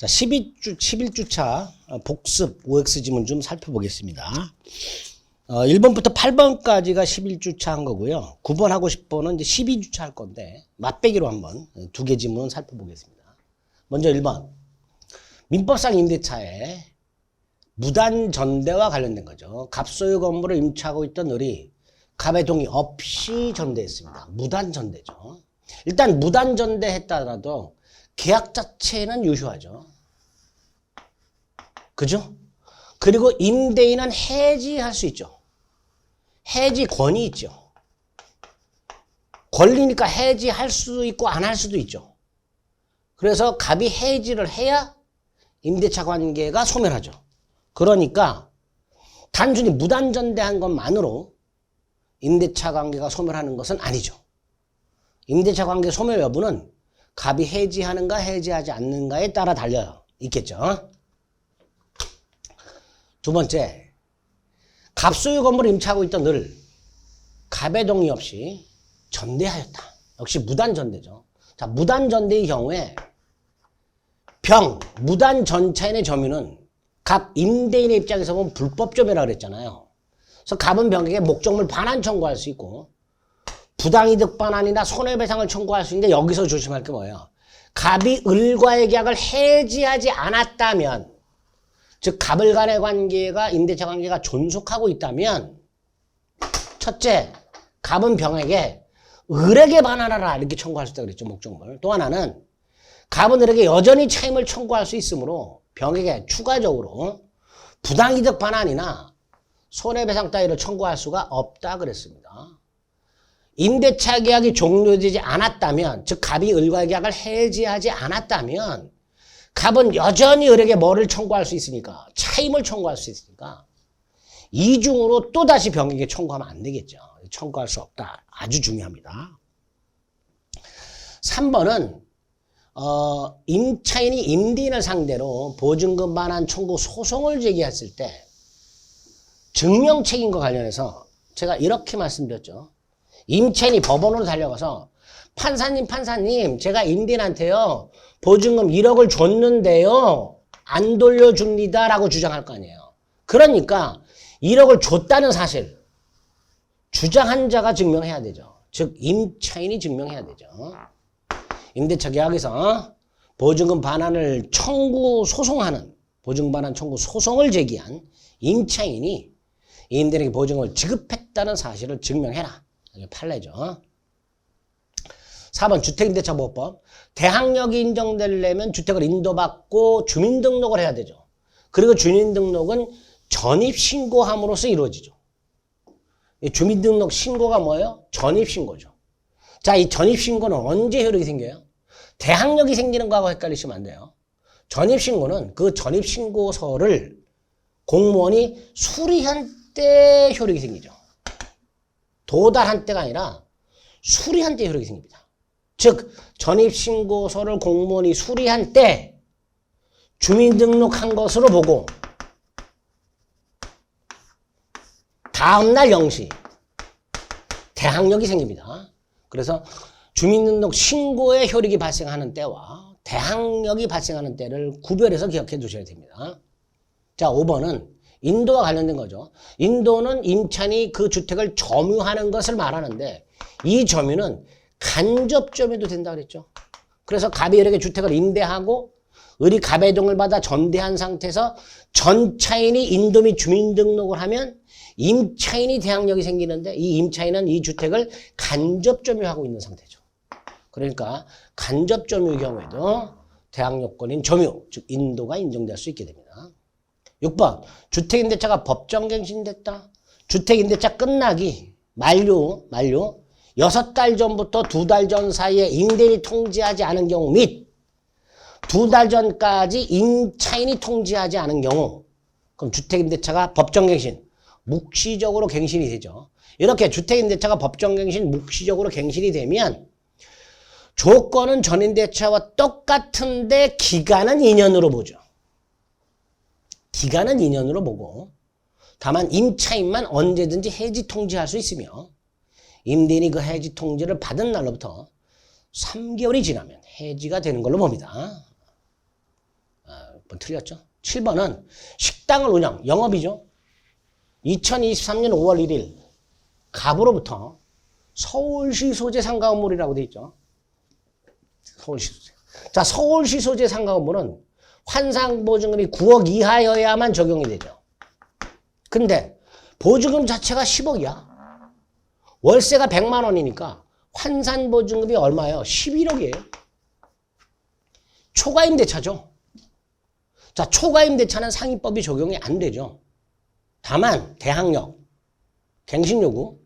자, 11주차 복습 OX 지문 좀 살펴보겠습니다. 1번부터 8번까지가 11주차 한 거고요. 9번하고 10번은 이제 12주차 할 건데, 맛배기로 한번 두 개 지문 살펴보겠습니다. 먼저 1번. 민법상 임대차에 무단 전대와 관련된 거죠. 갑소유 건물을 임차하고 있던 을이 갑의 동의 없이 전대했습니다. 무단 전대죠. 일단 무단 전대했다라도 계약 자체는 유효하죠. 그죠? 그리고 임대인은 해지할 수 있죠. 해지권이 있죠. 권리니까 해지할 수도 있고 안 할 수도 있죠. 그래서 갑이 해지를 해야 임대차 관계가 소멸하죠. 그러니까 단순히 무단 전대한 것만으로 임대차 관계가 소멸하는 것은 아니죠. 임대차 관계 소멸 여부는 갑이 해지하는가 해지하지 않는가에 따라 달려 있겠죠. 두 번째, 갑소유 건물을 임차하고 있던 을 갑의 동의 없이 전대하였다. 역시 무단 전대죠. 자, 무단 전대의 경우에 무단 전차인의 점유는 갑 임대인의 입장에서 보면 불법점유라고 그랬잖아요. 그래서 갑은 병에게 목적물 반환 청구할 수 있고 부당이득 반환이나 손해배상을 청구할 수 있는데, 여기서 조심할 게 뭐예요? 갑이 을과의 계약을 해지하지 않았다면, 즉 갑을 간의 관계가 임대차 관계가 존속하고 있다면, 첫째, 갑은 병에게 을에게 반환하라 이렇게 청구할 수 있다고 그랬죠. 목적물. 또 하나는 갑은 을에게 여전히 차임을 청구할 수 있으므로 병에게 추가적으로 부당이득 반환이나 손해배상 따위를 청구할 수가 없다 그랬습니다. 임대차 계약이 종료되지 않았다면, 즉 갑이 을과의 계약을 해지하지 않았다면 갑은 여전히 을에게 뭐를 청구할 수 있으니까, 차임을 청구할 수 있으니까 이중으로 또다시 병에게 청구하면 안 되겠죠. 청구할 수 없다. 아주 중요합니다. 3번은 임차인이 임대인을 상대로 보증금 반환 청구 소송을 제기했을 때 증명책임과 관련해서 제가 이렇게 말씀드렸죠. 임차인이 법원으로 달려가서 판사님 제가 임대인한테요 보증금 1억을 줬는데요 안 돌려줍니다 라고 주장할 거 아니에요. 그러니까 1억을 줬다는 사실 주장한 자가 증명해야 되죠. 즉 임차인이 증명해야 되죠. 임대차 계약에서 보증금 반환을 보증금 반환 청구 소송을 제기한 임차인이 임대인에게 보증금을 지급했다는 사실을 증명해라. 이게 판례죠. 4번 주택임대차보호법. 대항력이 인정되려면 주택을 인도받고 주민등록을 해야 되죠. 그리고 주민등록은 전입신고함으로써 이루어지죠. 이 주민등록 신고가 뭐예요? 전입신고죠. 자, 이 전입신고는 언제 효력이 생겨요? 대항력이 생기는 거하고 헷갈리시면 안 돼요. 전입신고는 그 전입신고서를 공무원이 수리한 때 효력이 생기죠. 도달한 때가 아니라 수리한 때 효력이 생깁니다. 즉 전입신고서를 공무원이 수리한 때 주민등록한 것으로 보고 다음날 0시 대항력이 생깁니다. 그래서 주민등록 신고의 효력이 발생하는 때와 대항력이 발생하는 때를 구별해서 기억해 두셔야 됩니다. 자, 5번은 인도와 관련된 거죠. 인도는 임차인이 그 주택을 점유하는 것을 말하는데, 이 점유는 간접 점유도 된다고 그랬죠. 그래서 갑이 을에게 주택을 임대하고 을이 갑의 동을 받아 전대한 상태에서 전차인이 인도 및 주민등록을 하면 임차인이 대항력이 생기는데, 이 임차인은 이 주택을 간접 점유하고 있는 상태죠. 그러니까 간접 점유의 경우에도 대항력권인 점유, 즉 인도가 인정될 수 있게 됩니다. 6번 주택임대차가 법정갱신됐다. 주택임대차 끝나기 만료 6달 전부터 2달 전 사이에 임대인이 통지하지 않은 경우 및 2달 전까지 임차인이 통지하지 않은 경우, 그럼 주택임대차가 법정갱신, 묵시적으로 갱신이 되죠. 이렇게 주택임대차가 법정갱신, 묵시적으로 갱신이 되면 조건은 전임대차와 똑같은데 기간은 2년으로 보죠. 기간은 2년으로 보고, 다만 임차인만 언제든지 해지 통지할 수 있으며 임대인이 그 해지 통지를 받은 날로부터 3개월이 지나면 해지가 되는 걸로 봅니다. 틀렸죠? 7번은 식당을 운영, 영업이죠. 2023년 5월 1일 갑으로부터 서울시 소재 상가 건물이라고 돼 있죠. 서울시 소재. 자, 서울시 소재 상가 건물은 환상보증금이 9억 이하여야만 적용이 되죠. 근데 보증금 자체가 10억이야. 월세가 100만 원이니까 환산보증금이 얼마예요? 11억이에요. 초과임대차죠. 자, 초과임대차는 상위법이 적용이 안 되죠. 다만 대항력, 갱신요구,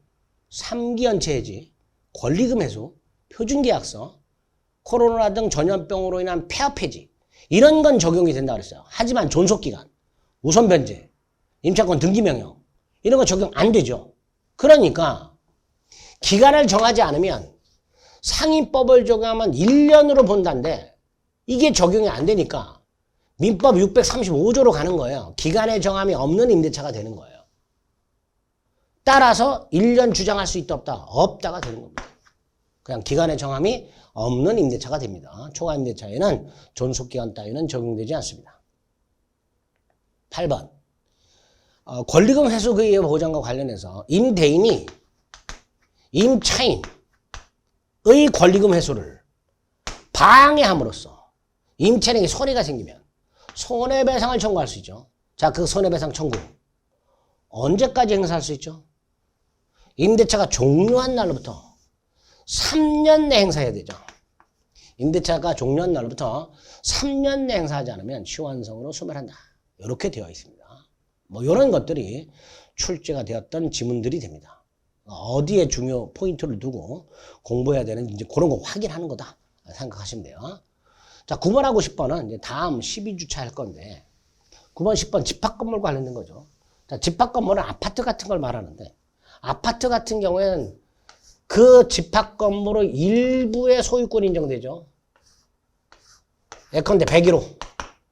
3기 연체 해지, 권리금 해소, 표준계약서, 코로나 등 전염병으로 인한 폐업 해지 이런 건 적용이 된다 그랬어요. 하지만 존속기간, 우선변제, 임차권 등기명령 이런 거 적용 안 되죠. 그러니까 기간을 정하지 않으면 상위법을 적용하면 1년으로 본다는데 이게 적용이 안 되니까 민법 635조로 가는 거예요. 기간의 정함이 없는 임대차가 되는 거예요. 따라서 1년 주장할 수 있다 없다? 없다가 되는 겁니다. 그냥 기간의 정함이 없는 임대차가 됩니다. 초과 임대차에는 존속기간 따위는 적용되지 않습니다. 8번 권리금 회수 기회 보장과 관련해서 임대인이 임차인의 권리금 회수를 방해함으로써 임차인에게 손해가 생기면 손해배상을 청구할 수 있죠. 자, 그 손해배상 청구 언제까지 행사할 수 있죠? 임대차가 종료한 날로부터 3년 내 행사해야 되죠. 임대차가 종료한 날로부터 3년 내 행사하지 않으면 시환성으로 소멸한다. 이렇게 되어 있습니다. 뭐 이런 것들이 출제가 되었던 지문들이 됩니다. 어디에 중요 포인트를 두고 공부해야 되는지 이제 그런 거 확인하는 거다 생각하시면 돼요. 자, 9번하고 10번은 이제 다음 12주차 할 건데 9번, 10번 집합건물 관련된 거죠. 자, 집합건물은 아파트 같은 걸 말하는데 아파트 같은 경우에는 그 집합건물의 일부의 소유권 인정되죠. 예컨대 101호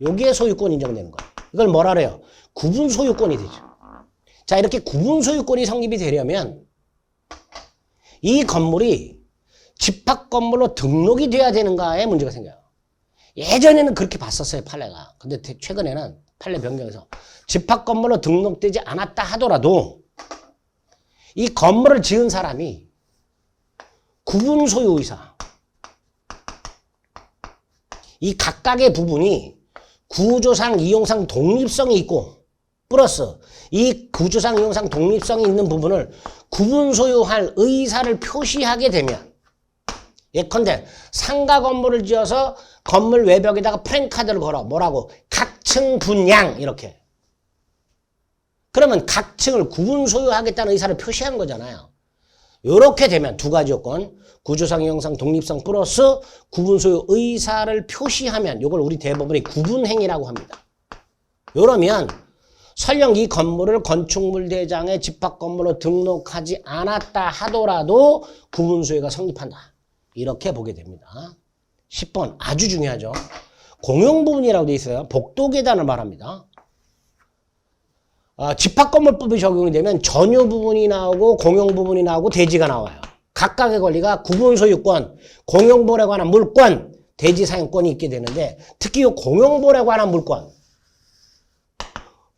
여기에 소유권 인정되는 거예요. 이걸 뭐라 그래요? 구분 소유권이 되죠. 자, 이렇게 구분 소유권이 성립이 되려면 이 건물이 집합건물로 등록이 돼야 되는가에 문제가 생겨요. 예전에는 그렇게 봤었어요, 판례가. 근데 최근에는 판례 변경해서 집합건물로 등록되지 않았다 하더라도 이 건물을 지은 사람이 구분 소유의사 이 각각의 부분이 구조상 이용상 독립성이 있고 플러스 이 구조상 이용상 독립성이 있는 부분을 구분 소유할 의사를 표시하게 되면 예컨대 상가 건물을 지어서 건물 외벽에다가 프랜카드를 걸어 뭐라고? 각층 분양 이렇게. 그러면 각층을 구분 소유하겠다는 의사를 표시한 거잖아요. 이렇게 되면 두 가지 요건 구조상 이용상 독립성 플러스 구분 소유 의사를 표시하면 이걸 우리 대법원이 구분행위라고 합니다. 이러면 설령 이 건물을 건축물 대장에 집합건물로 등록하지 않았다 하더라도 구분 소유가 성립한다. 이렇게 보게 됩니다. 10번 아주 중요하죠. 공용부분이라고 되어 있어요. 복도계단을 말합니다. 집합건물법이 적용이 되면 전유 부분이 나오고 공용 부분이 나오고 대지가 나와요. 각각의 권리가 구분 소유권, 공용부분에 관한 물권, 대지 사용권이 있게 되는데 특히 이 공용부분에 관한 물권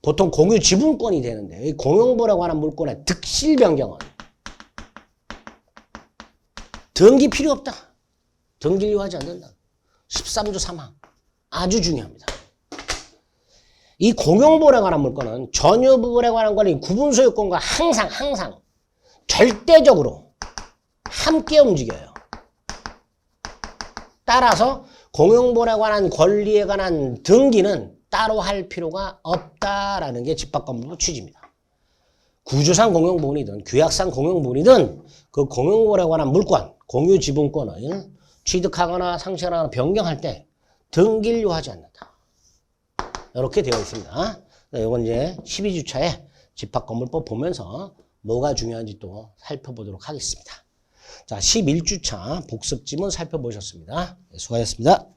보통 공유 지분권이 되는데 이 공용부분에 관한 물권의 득실 변경은 등기 필요 없다. 등기를 요하지 않는다. 13조 3항 아주 중요합니다. 이 공용부분에 관한 물권은 전유 부분에 관한 권리 구분 소유권과 항상 절대적으로 함께 움직여요. 따라서 공용부분에 관한 권리에 관한 등기는 따로 할 필요가 없다라는 게 집합건물법 취지입니다. 구조상 공용부분이든 규약상 공용부분이든 그 공용부분에 관한 물권, 공유 지분권을 취득하거나 상실하거나 변경할 때 등기를 요하지 않는다. 이렇게 되어 있습니다. 이건 이제 12주차에 집합건물법 보면서 뭐가 중요한지 또 살펴보도록 하겠습니다. 자, 11주차 복습지문 살펴보셨습니다. 수고하셨습니다.